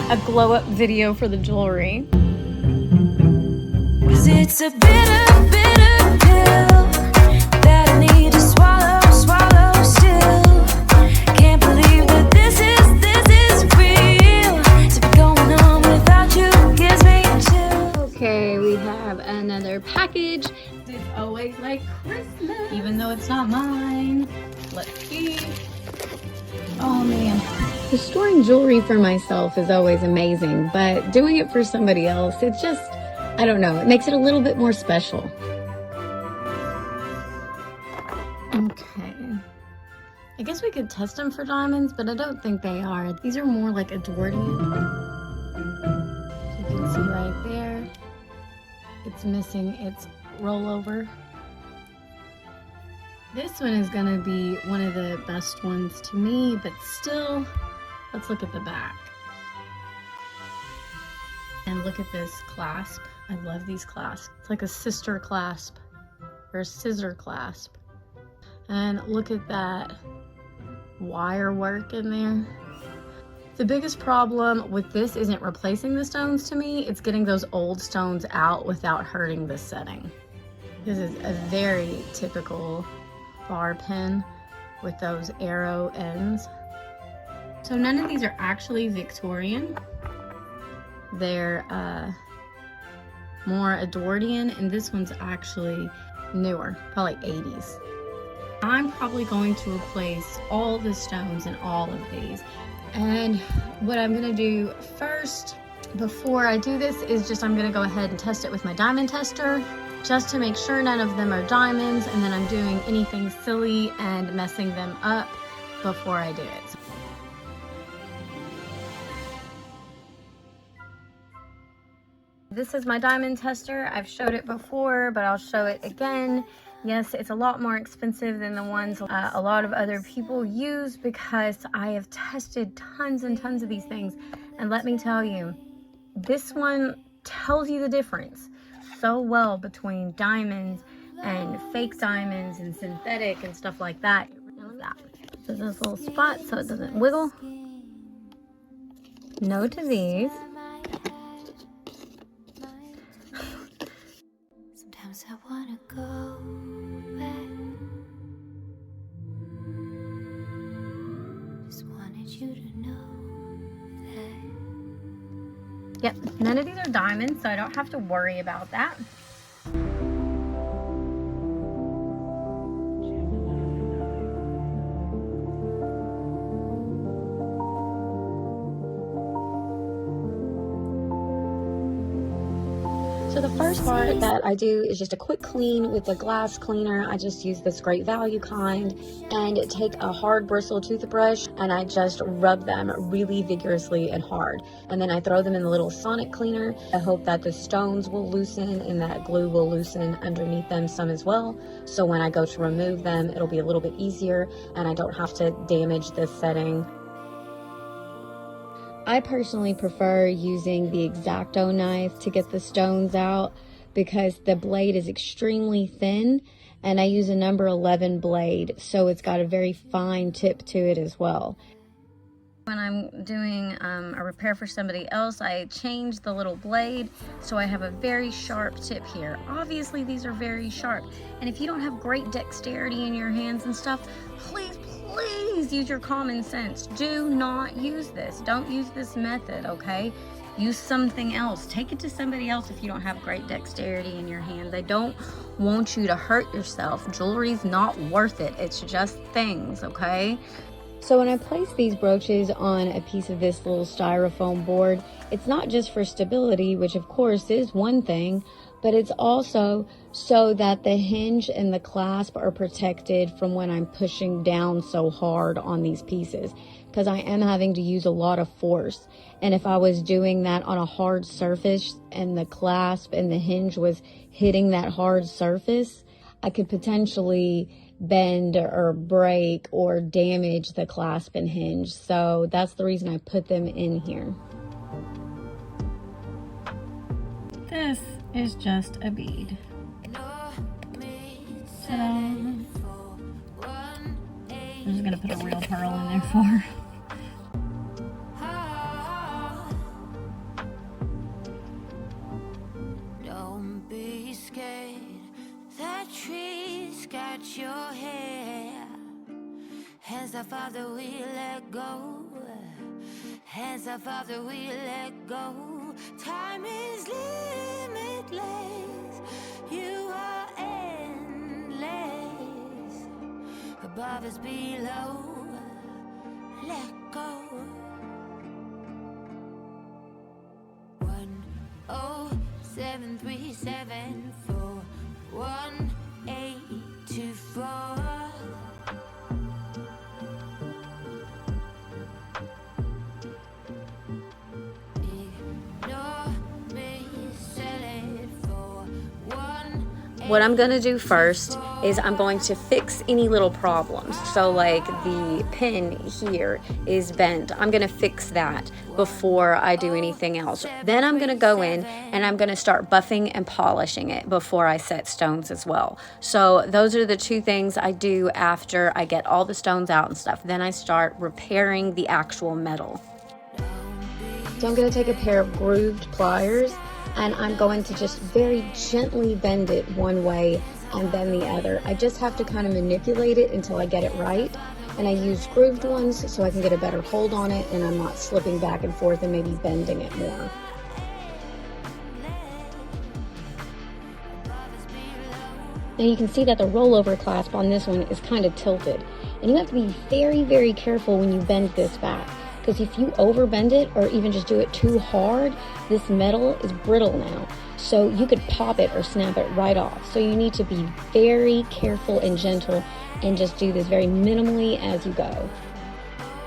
a glow up video for the jewelry. 'Cause it's a bitter, bitter pill that I need to swallow, swallow still. Can't believe that this is real. To be going on without you gives me chills. Okay, we have another package. It's always like Christmas, even though it's not mine. Let's see. Oh man. Restoring jewelry for myself is always amazing, but doing it for somebody else, it's just, I don't know, it makes it a little bit more special. Okay. I guess we could test them for diamonds, but I don't think they are. These are more like Edwardian. You can see right there, it's missing its rollover. This one is gonna be one of the best ones to me, but still, let's look at the back. And look at this clasp. I love these clasps. It's like a sister clasp or a scissor clasp. And look at that wire work in there. The biggest problem with this isn't replacing the stones to me, it's getting those old stones out without hurting the setting. This is a very typical bar pin with those arrow ends. So none of these are actually Victorian. They're more Edwardian, and this one's actually newer, probably 80s. I'm probably going to replace all the stones in all of these. And what I'm gonna do first, before I do this, is just I'm gonna go ahead and test it with my diamond tester, just to make sure none of them are diamonds, and then I'm doing anything silly and messing them up before I do it. This is my diamond tester. I've showed it before, but I'll show it again. Yes, it's a lot more expensive than the ones a lot of other people use, because I have tested tons and tons of these things. And let me tell you, this one tells you the difference so well between diamonds and fake diamonds and synthetic and stuff like that. So this little spot so it doesn't wiggle. No to these. Sometimes I wanna go back. Just wanted you to know that. Yep, none of these are diamonds, so I don't have to worry about that. So the first part that I do is just a quick clean with the glass cleaner. I just use this Great Value kind, and take a hard bristle toothbrush and I just rub them really vigorously and hard. And then I throw them in the little sonic cleaner. I hope that the stones will loosen and that glue will loosen underneath them some as well. So when I go to remove them, it'll be a little bit easier and I don't have to damage this setting. I personally prefer using the X-Acto knife to get the stones out, because the blade is extremely thin and I use a number 11 blade, so it's got a very fine tip to it as well. When I'm doing a repair for somebody else, I change the little blade so I have a very sharp tip here. Obviously these are very sharp, and if you don't have great dexterity in your hands and stuff, please use your common sense. Do not use this. Don't use this method, okay? Use something else. Take it to somebody else if you don't have great dexterity in your hand. They don't want you to hurt yourself. Jewelry's not worth it. It's just things, okay? So when I place these brooches on a piece of this little styrofoam board, it's not just for stability, which of course is one thing, but it's also so that the hinge and the clasp are protected from when I'm pushing down so hard on these pieces, because I am having to use a lot of force. And if I was doing that on a hard surface and the clasp and the hinge was hitting that hard surface, I could potentially bend or break or damage the clasp and hinge. So that's the reason I put them in here. This is just a bead. Ta-da. I'm just gonna put a real pearl in there for her. Hands off of the wheel, let go. Hands off of the wheel, let go. Time is limitless. You are endless. Above us, below. Let go. 10737411824. What I'm going to do first is I'm going to fix any little problems. So like the pin here is bent. I'm going to fix that before I do anything else. Then I'm going to go in and I'm going to start buffing and polishing it before I set stones as well. So those are the two things I do after I get all the stones out and stuff. Then I start repairing the actual metal. So I'm going to take a pair of grooved pliers and I'm going to just very gently bend it one way and then the other. I just have to kind of manipulate it until I get it right. And I use grooved ones so I can get a better hold on it and I'm not slipping back and forth and maybe bending it more. Now you can see that the rollover clasp on this one is kind of tilted. And you have to be very, very careful when you bend this back. Because if you overbend it or even just do it too hard, this metal is brittle now. So you could pop it or snap it right off. So you need to be very careful and gentle and just do this very minimally as you go.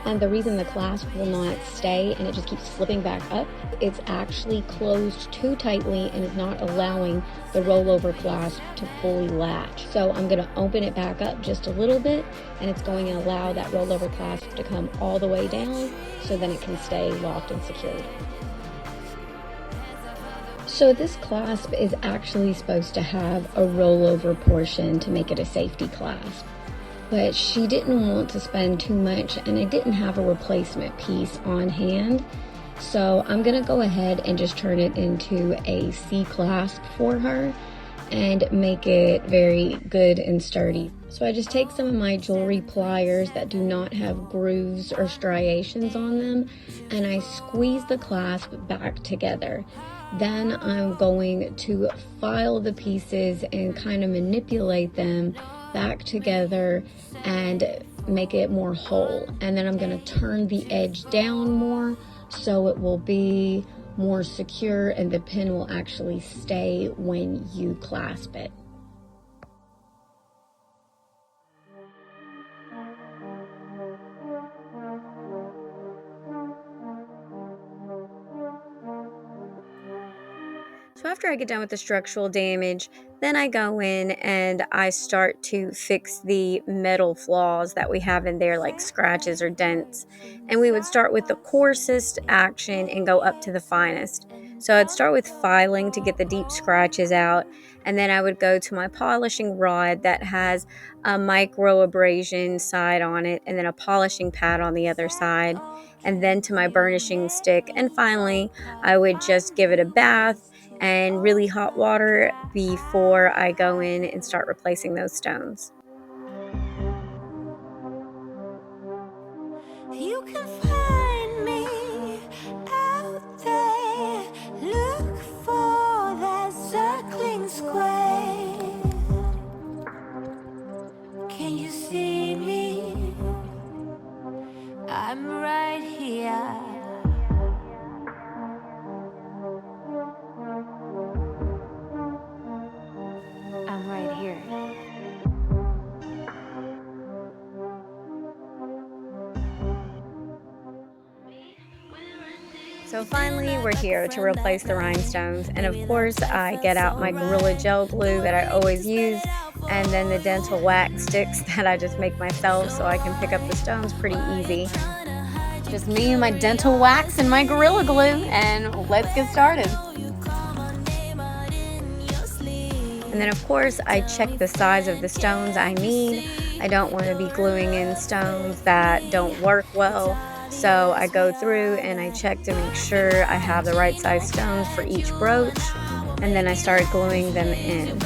And the reason the clasp will not stay and it just keeps slipping back up, it's actually closed too tightly and is not allowing the rollover clasp to fully latch. So I'm going to open it back up just a little bit and it's going to allow that rollover clasp to come all the way down so then it can stay locked and secured. So this clasp is actually supposed to have a rollover portion to make it a safety clasp. But she didn't want to spend too much and I didn't have a replacement piece on hand. So I'm gonna go ahead and just turn it into a C clasp for her and make it very good and sturdy. So I just take some of my jewelry pliers that do not have grooves or striations on them and I squeeze the clasp back together. Then I'm going to file the pieces and kind of manipulate them back together and make it more whole. And then I'm going to turn the edge down more so it will be more secure and the pin will actually stay when you clasp it. So after I get done with the structural damage, then I go in and I start to fix the metal flaws that we have in there, like scratches or dents. And we would start with the coarsest action and go up to the finest. So I'd start with filing to get the deep scratches out, and then I would go to my polishing rod that has a micro abrasion side on it and then a polishing pad on the other side, and then to my burnishing stick. And finally, I would just give it a bath and really hot water before I go in and start replacing those stones. You can find me out there. Look for that circling square. Can you see me? I'm right here. I'm right here. So finally, we're here to replace the rhinestones. And of course, I get out my Gorilla Gel glue that I always use, and then the dental wax sticks that I just make myself so I can pick up the stones pretty easy. Just me and my dental wax and my Gorilla Glue, and let's get started. And then of course I check the size of the stones I need. I don't want to be gluing in stones that don't work well. So I go through and I check to make sure I have the right size stones for each brooch. And then I start gluing them in.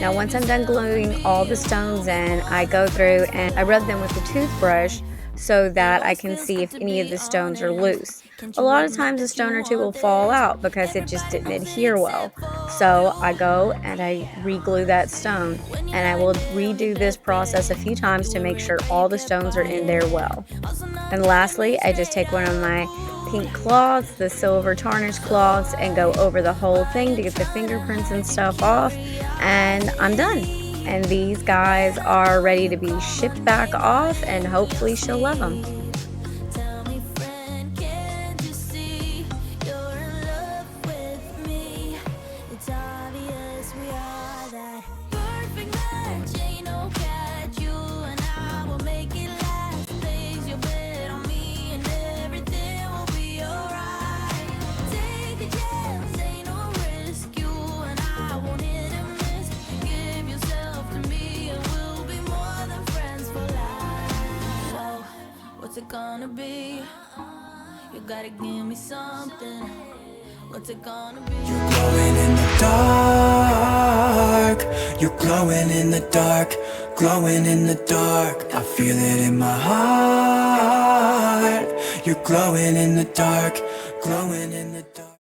Now once I'm done gluing all the stones in, I go through and I rub them with a toothbrush so that I can see if any of the stones are loose. A lot of times a stone or two will fall out because it just didn't adhere well. So I go and I re-glue that stone, and I will redo this process a few times to make sure all the stones are in there well. And lastly, I just take one of my pink cloths, the silver tarnish cloths, and go over the whole thing to get the fingerprints and stuff off, and I'm done. And these guys are ready to be shipped back off, and hopefully she'll love them. What's it gonna be? You gotta give me something. What's it gonna be? You're glowing in the dark. You're glowing in the dark. Glowing in the dark. I feel it in my heart. You're glowing in the dark. Glowing in the dark.